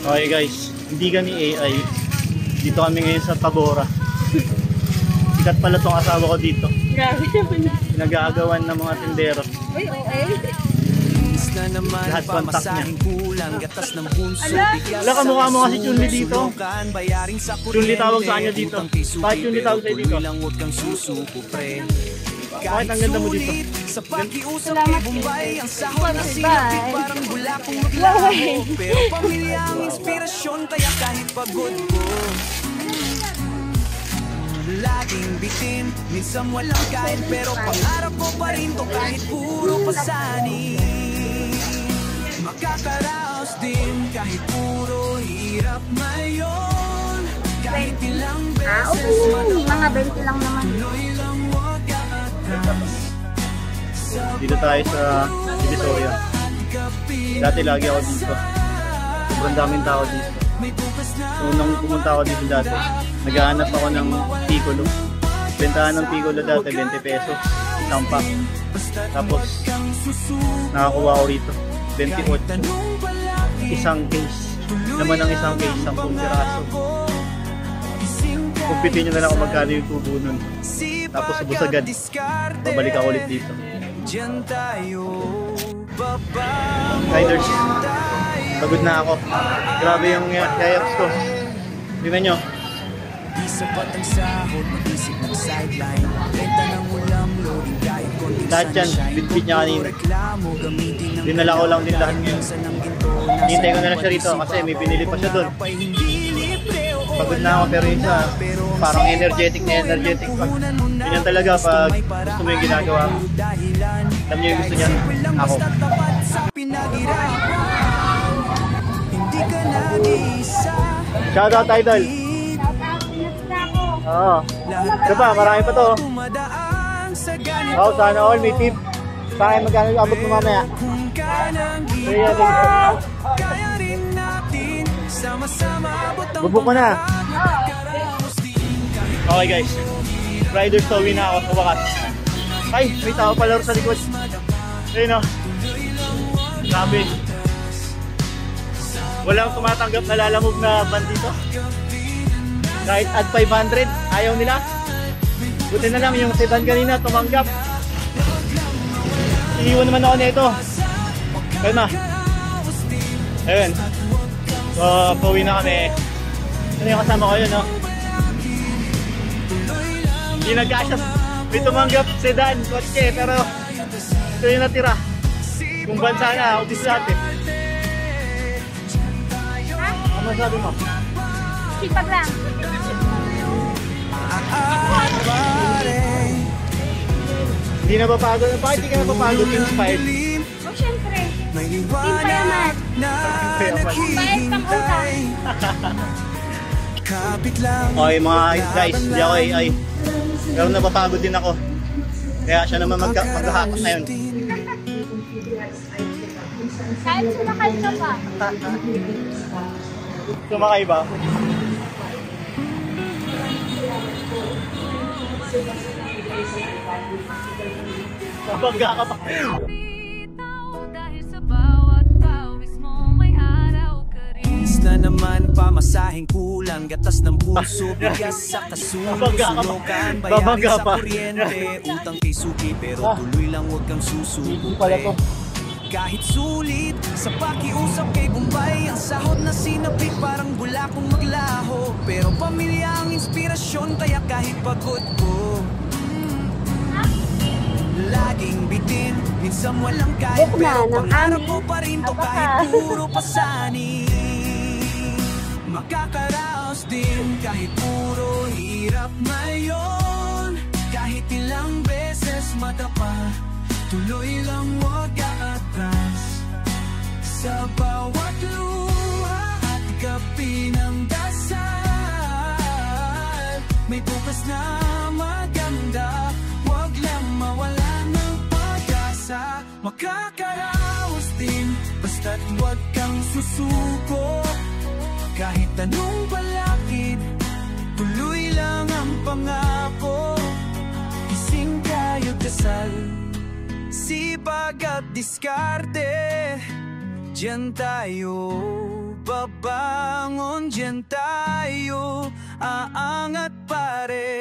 Okay guys, hindi kami AI. Dito kami ngayon sa Tabora. Sikat pala tong asawa ko dito. Grabe naman. Pinag-aagawan ng mga tindero. Uy, okay. Lahat kontak niya. Wala ka mukha mo kasi Chunli dito. Chunli tawag sa kanya dito. Bakit Chunli tawag sa'yo dito? Bakit ang ganda mo dito? Salamat. Bye. Pero pamilya ang inspirasyon, kaya kahit pagod ko laging bitin, minsan walang kain, pero pangarap ko pa rin to kahit puro pasanin. Makakaraos din kahit puro hirap ngayon, kahit ilang beses Mga 20 lang naman. Dito tayo sa Divisoria. Dati lagi ako dito. Sobrang daming tao dito. Unang pumunta ako dito dati, naghahanap ako ng piccolo. Bentahan ng piccolo dati 20 pesos isang pack. Tapos nakakuha ko rito 28 isang case. Naman ang isang case 10 piraso. Kumpitin nyo na lang kung magkano yung tubo nun. Tapos ubos agad, babalik ako ulit dito. Riders, pagod na ako. Grabe yung yayaps ko. Tingnan nyo. Lahat yan, bit-bit niya kanina. Dinala ko lang din lahat ngayon. Hintay ko na lang siya rito kasi may binili pa siya doon. Pagod na ako pero yun siya, parang energetic na energetic pa. Ganyan talaga pag gusto mo yung ginagawa ko. Alam niyo yung gusto niya, ako. Shoutout Idol! Oo. Ito pa, marami pa to. Oo, sana all may tip. Sa akin magkano yung abot mo mamaya. Bubuk mo na. Okay guys, riders to win na ako sa wakas. Ay, may tao pala sa likod. Ayun o. Grabe. Walang tumatanggap na lalamog na bandito. Kahit at 500, ayaw nila. Buti na lang yung sedan kanina tumanggap. Iiwan naman ako nito. Kalma. Ayun. So, pauwi na kami. Ano yung kasama ko yun, no? Hindi nagkasya. May tumanggap sedan, kotse, pero ito yung natira. Kung bansa na, ubis natin. Ano sabi mo? Sipag lang. Hindi na papagod. Bakit hindi ka na papagod yung Inspired? Oh, syempre. Team Payaman. Bayad pang utang. Okay mga guys, hindi ako AI. Pero napapagod din ako. Kaya siya naman maghahatak na yun. Kahit sumakay ka pa. Sumakay ba? Nabangga ka pa. Na naman pamasahing kulang, gatas ng puso, bigas sa kasunod, sunukan, bayarin sa kuryente, utang kay suki, pero tuloy lang huwag kang susuko. Kahit sulit sa pakiusap kay Bombay, ang sahod na sinapit parang bulakong maglaho, pero pamilya ang inspirasyon, kaya kahit pagod ko laging bitin, minsan walang kahit, pero pangarap ko pa rin to kahit puro pasanin. Makakaraos din kahit puro hirap ngayon, kahit ilang beses matapa, tuloy lang huwag aatras. Sa bawat luha at ikapin ang dasal, may bukas na maganda, huwag lang mawala ng pag-asa. Makakaraos din basta't huwag kang susuko, kahit anong balakid, tuloy lang ang pangako. Gising kayo dasal, sipag at diskarte, diyan tayo baba. bumangon, dyan tayo aangat pare.